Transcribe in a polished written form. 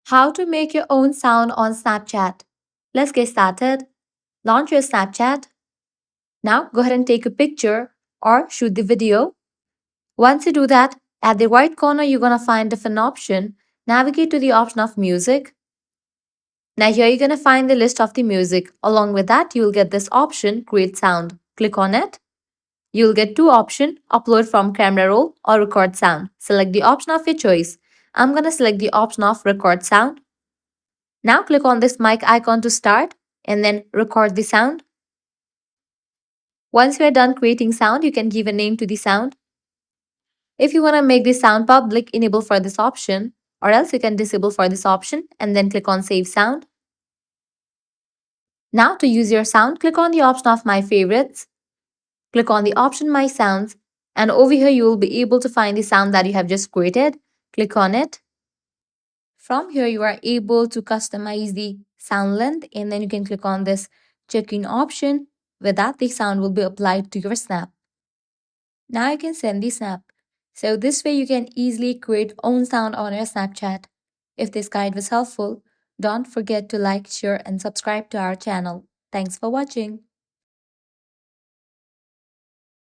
How to make your own sound on Snapchat. Let's get started. Launch your Snapchat. Now go ahead and take a picture or shoot the video. Once you do that, at the right corner you're going to find different option. Navigate to the option of music. Now here you're going to find the list of the music. Along with that, you'll get this option, create sound. Click on it. You'll get two options, upload from camera roll or record sound. Select the option of your choice. I'm going to select the option of record sound. Now click on this mic icon to start and then record the sound. Once you are done creating sound, you can give a name to the sound. If you want to make this sound public, enable for this option, or else you can disable for this option and then click on save sound. Now to use your sound, click on the option of my favorites. Click on the option my sounds, and over here you will be able to find the sound that you have just created. Click on it. From here you are able to customize the sound length, and then you can click on this check-in option. With that, the sound will be applied to your snap. Now you can send the snap. So this way you can easily create own sound on your Snapchat. If this guide was helpful, don't forget to like, share and subscribe to our channel. Thanks for watching.